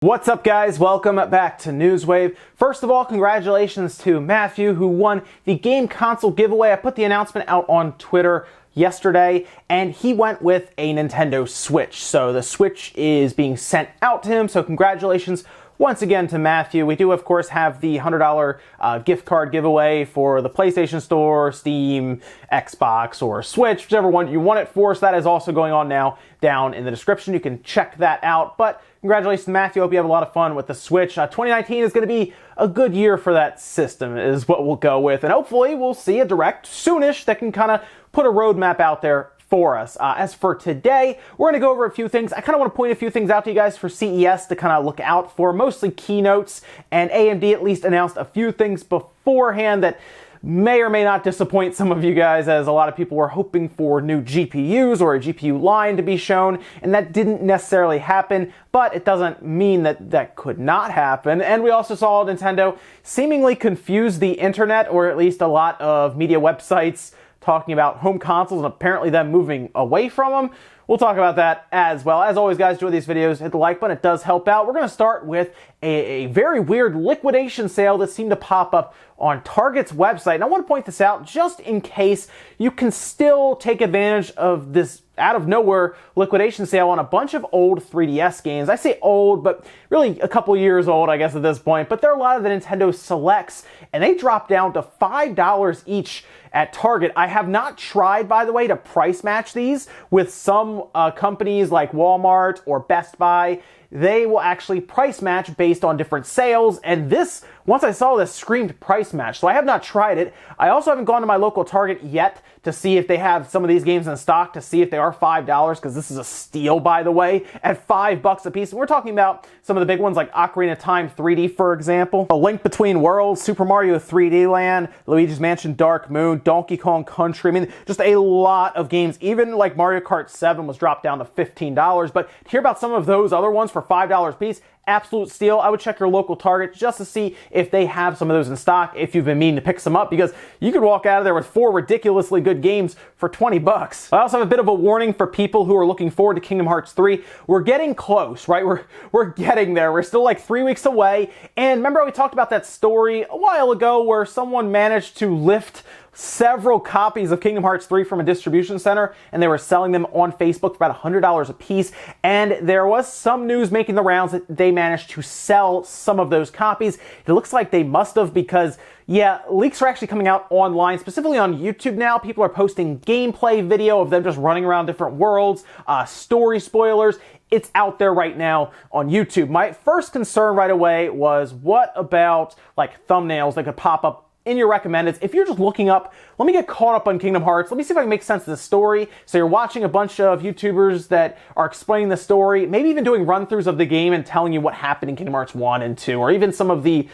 What's up, guys? Welcome back to Newswave. First of all, congratulations to Matthew, who won the game console giveaway. I put the announcement out on Twitter yesterday, and he went with a Nintendo Switch. So the Switch is being sent out to him, so congratulations once again to Matthew. We do, of course, have the $100 gift card giveaway for the PlayStation Store, Steam, Xbox, or Switch, whichever one you want it for. So that is also going on now down in the description. You can check that out. But congratulations to Matthew. Hope you have a lot of fun with the Switch. 2019 is going to be a good year for that system, is what we'll go with. And hopefully we'll see a Direct soonish that can kind of put a roadmap out there for us. As for today, we're going to go over a few things. I kind of want to point a few things out to you guys for CES to kind of look out for, mostly keynotes, and AMD at least announced a few things beforehand that may or may not disappoint some of you guys, as a lot of people were hoping for new GPUs or a GPU line to be shown, and that didn't necessarily happen, but it doesn't mean that that could not happen. And we also saw Nintendo seemingly confuse the internet, or at least a lot of media websites talking about home consoles and apparently them moving away from them. We'll talk about that as well. As always, guys, enjoy these videos. Hit the like button. It does help out. We're going to start with a very weird liquidation sale that seemed to pop up on Target's website. And I want to point this out just in case you can still take advantage of this out of nowhere liquidation sale on a bunch of old 3DS games. I say old, but really a couple years old, I guess, at this point. But there are a lot of the Nintendo Selects, and they drop down to $5 each at Target. I have not tried, by the way, to price match these with some companies like Walmart or Best Buy. They will actually price match based on different sales, and this, once I saw this, screamed price match, so I have not tried it. I also haven't gone to my local Target yet to see if they have some of these games in stock, to see if they are $5, because this is a steal, by the way, at $5 a piece. And we're talking about some of the big ones like Ocarina of Time 3D, for example, A Link Between Worlds, Super Mario 3D Land, Luigi's Mansion Dark Moon, Donkey Kong Country. I mean, just a lot of games. Even like Mario Kart 7 was dropped down to $15. But to hear about some of those other ones for $5 a piece, absolute steal. I would check your local Target just to see if they have some of those in stock, if you've been meaning to pick some up, because you could walk out of there with 4 ridiculously good games for $20. I also have a bit of a warning for people who are looking forward to Kingdom Hearts 3. We're getting close, right? We're getting there. We're still like 3 weeks away. And remember how we talked about that story a while ago where someone managed to lift several copies of Kingdom Hearts 3 from a distribution center, and they were selling them on Facebook for about $100 a piece. And there was some news making the rounds that they managed to sell some of those copies. It looks like they must have, because yeah, leaks are actually coming out online, specifically on YouTube now. People are posting gameplay video of them just running around different worlds, story spoilers. It's out there right now on YouTube. My first concern right away was, what about like thumbnails that could pop up in your recommendeds? If you're just looking up, let me get caught up on Kingdom Hearts, let me see if I can make sense of the story. So you're watching a bunch of YouTubers that are explaining the story, maybe even doing run-throughs of the game and telling you what happened in Kingdom Hearts 1 and 2, or even some of the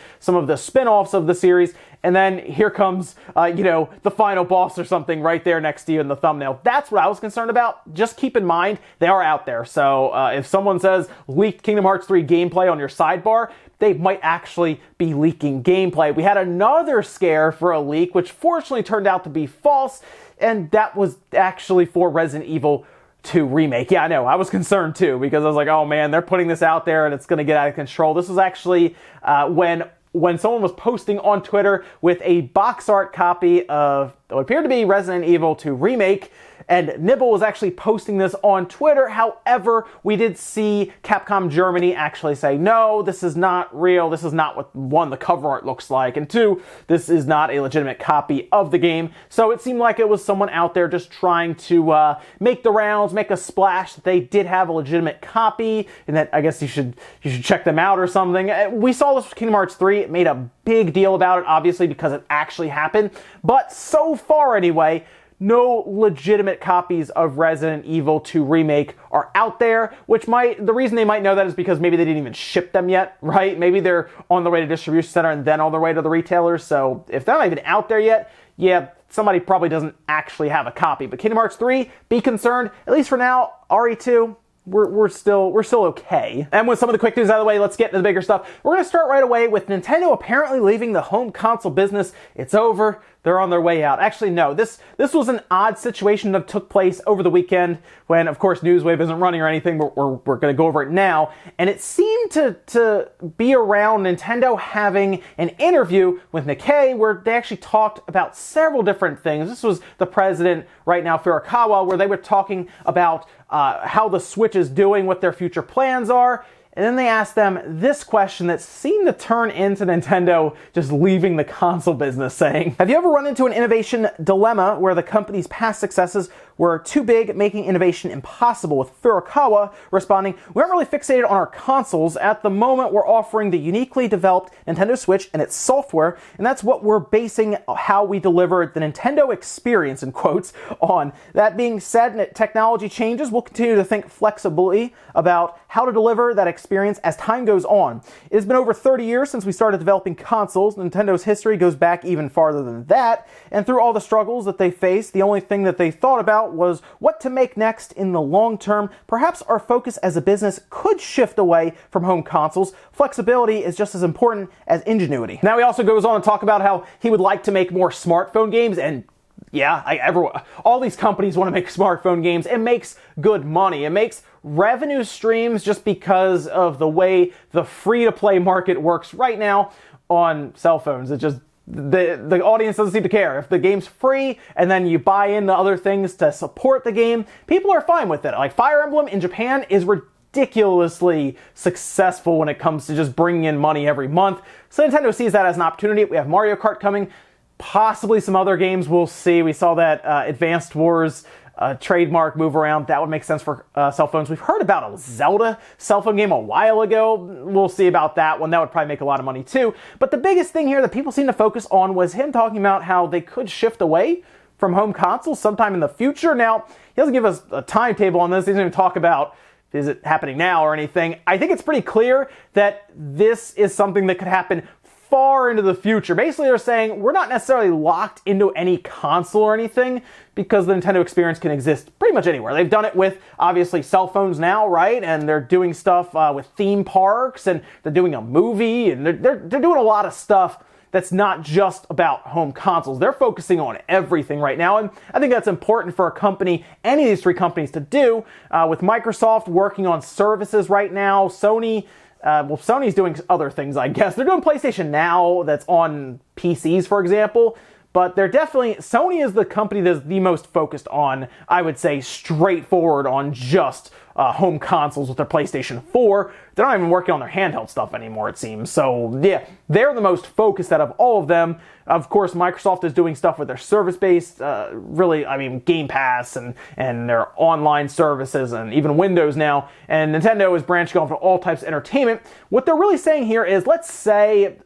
spin-offs of the series. And then here comes, the final boss or something right there next to you in the thumbnail. That's what I was concerned about. Just keep in mind, they are out there. So if someone says leaked Kingdom Hearts 3 gameplay on your sidebar, they might actually be leaking gameplay. We had another scare for a leak, which fortunately turned out to be false, and that was actually for Resident Evil 2 Remake. Yeah, I know, I was concerned too, because I was like, oh man, they're putting this out there and it's going to get out of control. This was actually when someone was posting on Twitter with a box art copy of what appeared to be Resident Evil 2 Remake, and Nibble was actually posting this on Twitter. However, we did see Capcom Germany actually say, no, this is not real. This is not what, one, the cover art looks like, and two, this is not a legitimate copy of the game. So it seemed like it was someone out there just trying to make the rounds, make a splash that they did have a legitimate copy, and that I guess you should check them out or something. We saw this with Kingdom Hearts 3. It made a big deal about it, obviously, because it actually happened. But so far, anyway, no legitimate copies of Resident Evil 2 Remake are out there, the reason they might know that is because maybe they didn't even ship them yet, right? Maybe they're on their way to distribution center and then on their way to the retailers. So if they're not even out there yet, yeah, somebody probably doesn't actually have a copy. But Kingdom Hearts 3, be concerned. At least for now, RE2, we're still okay. And with some of the quick news out of the way, let's get into the bigger stuff. We're going to start right away with Nintendo apparently leaving the home console business. It's over. they're on their way out. Actually, no, this was an odd situation that took place over the weekend when, of course, Newswave isn't running or anything, but we're going to go over it now. And it seemed to be around Nintendo having an interview with Nikkei where they actually talked about several different things. This was the president right now, Furukawa, where they were talking about how the Switch is doing, what their future plans are. And then they asked them this question that seemed to turn into Nintendo just leaving the console business, saying, have you ever run into an innovation dilemma where the company's past successes were too big, making innovation impossible? With Furukawa responding, we aren't really fixated on our consoles. At the moment, we're offering the uniquely developed Nintendo Switch and its software, and that's what we're basing how we deliver the Nintendo experience, in quotes, on. That being said, technology changes. We'll continue to think flexibly about how to deliver that experience as time goes on. It has been over 30 years since we started developing consoles. Nintendo's history goes back even farther than that, and through all the struggles that they faced, the only thing that they thought about was what to make next in the long term. Perhaps our focus as a business could shift away from home consoles. Flexibility is just as important as ingenuity. Now he also goes on to talk about how he would like to make more smartphone games, and yeah, all these companies want to make smartphone games. It makes good money. It makes revenue streams just because of the way the free-to-play market works right now on cell phones. It just the audience doesn't seem to care. If the game's free and then you buy into other things to support the game, people are fine with it. Like Fire Emblem in Japan is ridiculously successful when it comes to just bringing in money every month. So Nintendo sees that as an opportunity. We have Mario Kart coming, possibly some other games we'll see. We saw that Advanced Wars trademark move around. That would make sense for cell phones. We've heard about a Zelda cell phone game a while ago. We'll see about that one. That would probably make a lot of money too. But the biggest thing here that people seem to focus on was him talking about how they could shift away from home consoles sometime in the future. Now, he doesn't give us a timetable on this. He doesn't even talk about is it happening now or anything. I think it's pretty clear that this is something that could happen far into the future. Basically, they're saying we're not necessarily locked into any console or anything because the Nintendo experience can exist pretty much anywhere. They've done it with, obviously, cell phones now, right? And they're doing stuff with theme parks, and they're doing a movie, and they're doing a lot of stuff that's not just about home consoles. They're focusing on everything right now, and I think that's important for a company, any of these three companies, to do. With Microsoft working on services right now, Sony's doing other things, I guess. They're doing PlayStation Now that's on PCs, for example. But they're definitely, Sony is the company that's the most focused on, I would say, straightforward on just home consoles with their PlayStation 4. They're not even working on their handheld stuff anymore, it seems. So yeah, they're the most focused out of all of them. Of course, Microsoft is doing stuff with their service-based, Game Pass and their online services and even Windows now. And Nintendo is branching off to all types of entertainment. What they're really saying here is, let's say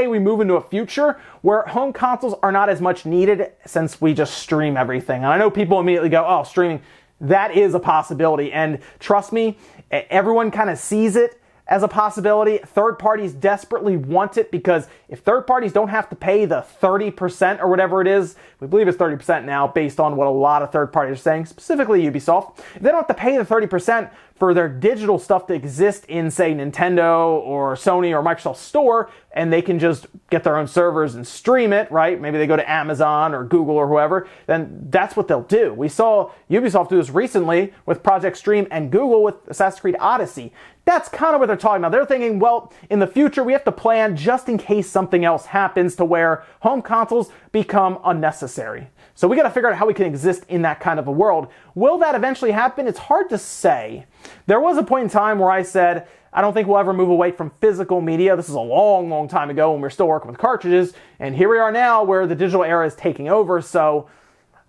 we move into a future where home consoles are not as much needed since we just stream everything. And I know people immediately go, oh, streaming, that is a possibility. And trust me, everyone kind of sees it as a possibility. Third parties desperately want it because if third parties don't have to pay the 30% or whatever it is, we believe it's 30% now based on what a lot of third parties are saying, specifically Ubisoft. If they don't have to pay the 30% for their digital stuff to exist in, say, Nintendo or Sony or Microsoft Store, and they can just get their own servers and stream it, right? Maybe they go to Amazon or Google or whoever, then that's what they'll do. We saw Ubisoft do this recently with Project Stream and Google with Assassin's Creed Odyssey. That's kind of what they're talking about. They're thinking, well, in the future, we have to plan just in case something else happens to where home consoles become unnecessary. So we got to figure out how we can exist in that kind of a world. Will that eventually happen? It's hard to say. There was a point in time where I said, I don't think we'll ever move away from physical media. This is a long, long time ago when we were still working with cartridges. And here we are now where the digital era is taking over. So,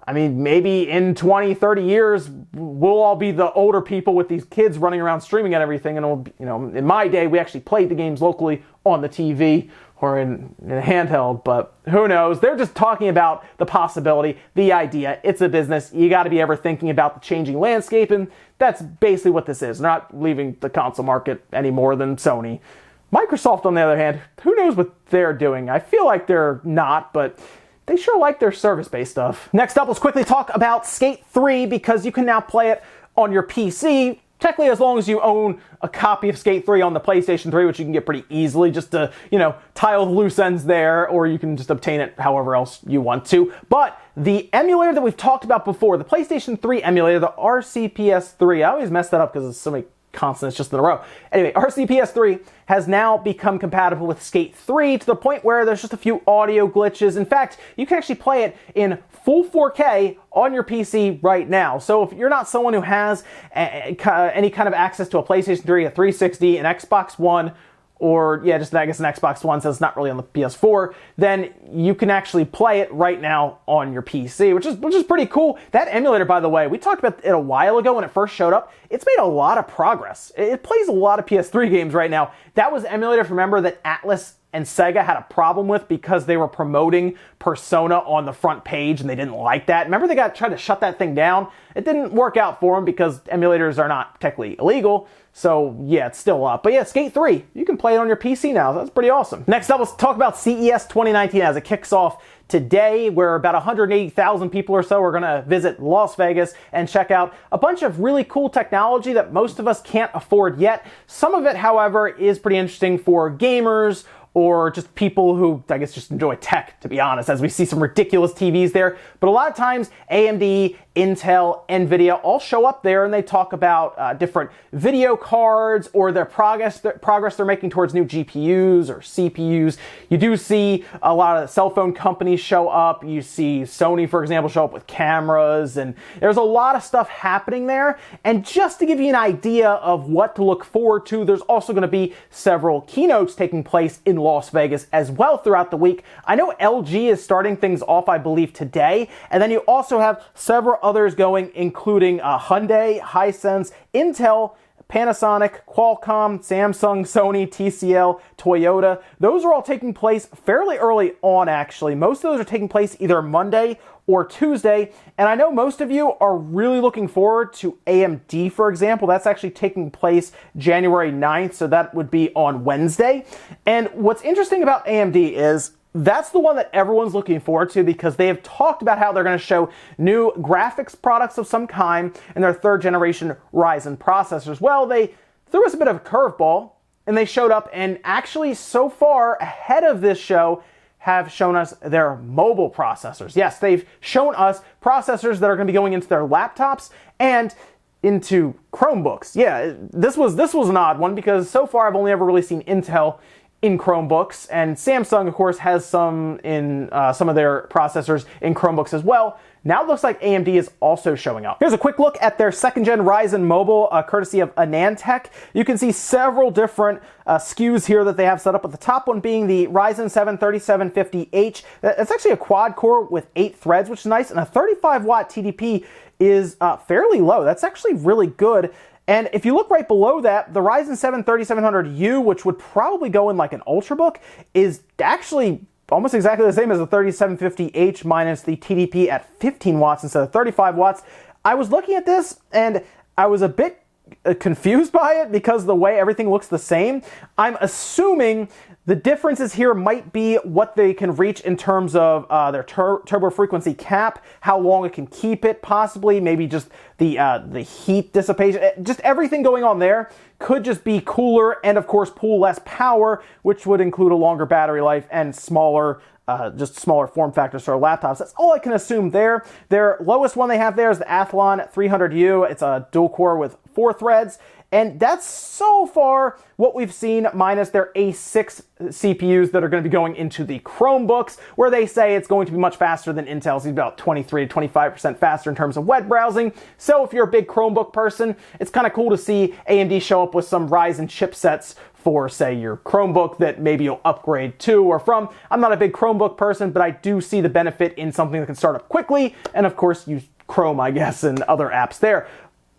I mean, maybe in 20, 30 years, we'll all be the older people with these kids running around streaming and everything. And, it'll be, in my day, we actually played the games locally on the TV or in a handheld, but who knows? They're just talking about the possibility, the idea. It's a business. You got to be ever thinking about the changing landscape, and that's basically what this is. Not leaving the console market any more than Sony. Microsoft, on the other hand, who knows what they're doing? I feel like they're not, but they sure like their service-based stuff. Next up, let's quickly talk about Skate 3, because you can now play it on your PC technically, as long as you own a copy of Skate 3 on the PlayStation 3, which you can get pretty easily, just to, tile the loose ends there, or you can just obtain it however else you want to. But the emulator that we've talked about before, the PlayStation 3 emulator, the RCPS3, I always mess that up because there's so many consonants just in a row. Anyway, RCPS3 has now become compatible with Skate 3 to the point where there's just a few audio glitches. In fact, you can actually play it in full 4K on your PC right now. So if you're not someone who has any kind of access to a PlayStation 3, a 360, an Xbox One, or just I guess an Xbox One, so it's not really on the PS4, then you can actually play it right now on your PC, which is pretty cool. That emulator, by the way, we talked about it a while ago when it first showed up. It's made a lot of progress. It plays a lot of PS3 games right now. That was an emulator, if you remember, that Atlas and Sega had a problem with because they were promoting Persona on the front page and they didn't like that. Remember they tried to shut that thing down? It didn't work out for them because emulators are not technically illegal. So yeah, it's still up. But yeah, Skate 3, you can play it on your PC now. That's pretty awesome. Next up, let's talk about CES 2019 as it kicks off today, where about 180,000 people or so are going to visit Las Vegas and check out a bunch of really cool technology that most of us can't afford yet. Some of it, however, is pretty interesting for gamers or just people who, I guess, just enjoy tech, to be honest, as we see some ridiculous TVs there. But a lot of times, AMD, Intel, Nvidia all show up there and they talk about different video cards or their progress they're making towards new GPUs or CPUs. You do see a lot of cell phone companies show up. You see Sony, for example, show up with cameras, and there's a lot of stuff happening there. And just to give you an idea of what to look forward to, there's also going to be several keynotes taking place in Las Vegas as well throughout the week. I know LG is starting things off, I believe, today, and then you also have several others going, including Hyundai, Hisense, Intel, Panasonic, Qualcomm, Samsung, Sony, TCL, Toyota. Those are all taking place fairly early on, actually. Most of those are taking place either Monday or Tuesday, and I know most of you are really looking forward to AMD, for example. That's actually taking place January 9th, so that would be on Wednesday. And what's interesting about AMD is that's the one that everyone's looking forward to because they have talked about how they're going to show new graphics products of some kind in their third generation Ryzen processors. Well, they threw us a bit of a curveball and they showed up and actually so far ahead of this show have shown us their mobile processors. Yes, they've shown us processors that are going to be going into their laptops and into Chromebooks. Yeah, this was an odd one because so far I've only ever really seen Intel in Chromebooks, and Samsung, of course, has some in some of their processors in Chromebooks as well. Now it looks like AMD is also showing up. Here's a quick look at their second-gen Ryzen mobile, courtesy of Anantech. You can see several different SKUs here that they have set up, with the top one being the Ryzen 7 3750H. It's actually a quad-core with 8 threads, which is nice, and a 35-watt TDP is fairly low. That's actually really good. And if you look right below that, the Ryzen 7 3700U, which would probably go in like an Ultrabook, is actually almost exactly the same as the 3750H minus the TDP at 15 watts instead of 35 watts. I was looking at this and I was a bit confused by it because the way everything looks the same. I'm assuming the differences here might be what they can reach in terms of their turbo frequency cap, how long it can keep it, possibly maybe just the heat dissipation, just everything going on there could just be cooler and of course pull less power, which would include a longer battery life and smaller form factors for laptops. That's all I can assume there. Their lowest one they have there is the Athlon 300U. It's a dual core with 4 threads. And that's so far what we've seen, minus their A6 CPUs that are going to be going into the Chromebooks, where they say it's going to be much faster than Intel's. It's about 23 to 25% faster in terms of web browsing. So if you're a big Chromebook person, it's kind of cool to see AMD show up with some Ryzen chipsets for, say, your Chromebook that maybe you'll upgrade to or from. I'm not a big Chromebook person, but I do see the benefit in something that can start up quickly, and of course use Chrome, I guess, and other apps there.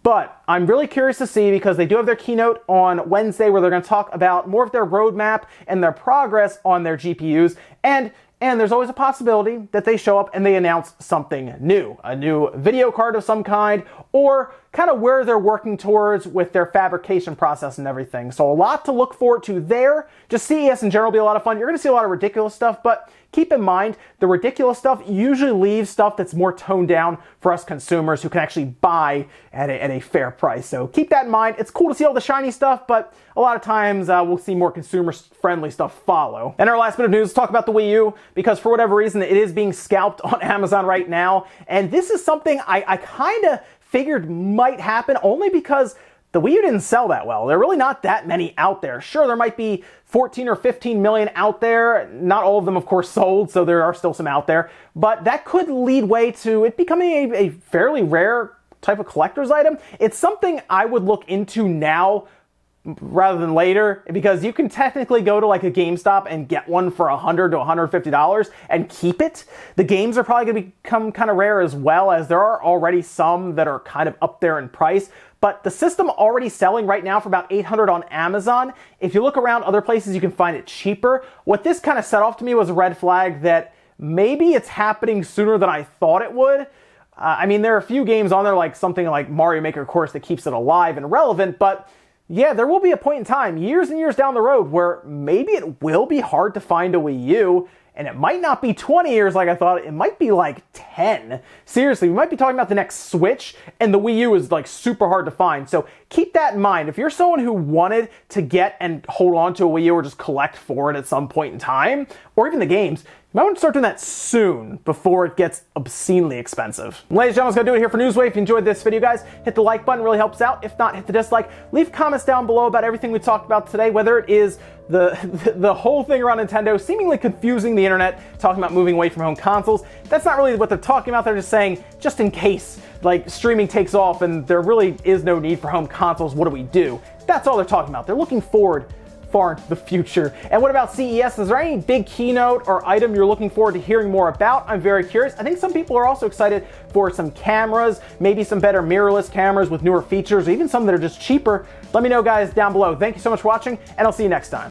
But I'm really curious to see, because they do have their keynote on Wednesday where they're going to talk about more of their roadmap and their progress on their GPUs. And there's always a possibility that they show up and they announce something new, a new video card of some kind, or kind of where they're working towards with their fabrication process and everything. So a lot to look forward to there. Just CES in general will be a lot of fun. You're going to see a lot of ridiculous stuff, but keep in mind, the ridiculous stuff usually leaves stuff that's more toned down for us consumers who can actually buy at a fair price. So keep that in mind. It's cool to see all the shiny stuff, but a lot of times we'll see more consumer-friendly stuff follow. And our last bit of news, let's talk about the Wii U, because for whatever reason, it is being scalped on Amazon right now. And this is something I kind of figured might happen only because the Wii U didn't sell that well. There are really not that many out there. Sure, there might be 14 or 15 million out there. Not all of them, of course, sold, so there are still some out there. But that could lead way to it becoming a fairly rare type of collector's item. It's something I would look into now rather than later, because you can technically go to like a GameStop and get one for $100 to $150 and keep it. The games are probably going to become kind of rare as well, as there are already some that are kind of up there in price. But the system already selling right now for about $800 on Amazon. If you look around other places, you can find it cheaper. What this kind of set off to me was a red flag that maybe it's happening sooner than I thought it would. I mean, there are a few games on there, like something like Mario Maker, of course, that keeps it alive and relevant, but yeah, there will be a point in time, years and years down the road, where maybe it will be hard to find a Wii U, and it might not be 20 years like I thought, it might be like 10. Seriously, we might be talking about the next Switch, and the Wii U is like super hard to find. So keep that in mind. If you're someone who wanted to get and hold on to a Wii U or just collect for it at some point in time, or even the games, you might want to start doing that soon before it gets obscenely expensive. Ladies and gentlemen, that's going to do it here for Newswave. If you enjoyed this video, guys, hit the like button, really helps out. If not, hit the dislike. Leave comments down below about everything we talked about today, whether it is the whole thing around Nintendo seemingly confusing the internet, talking about moving away from home consoles. That's not really what they're talking about. They're just saying, just in case like streaming takes off and there really is no need for home consoles, what do we do? That's all they're talking about. They're looking forward far into the future. And what about CES? Is there any big keynote or item you're looking forward to hearing more about? I'm very curious. I think some people are also excited for some cameras, maybe some better mirrorless cameras with newer features, or even some that are just cheaper. Let me know, guys, down below. Thank you so much for watching, and I'll see you next time.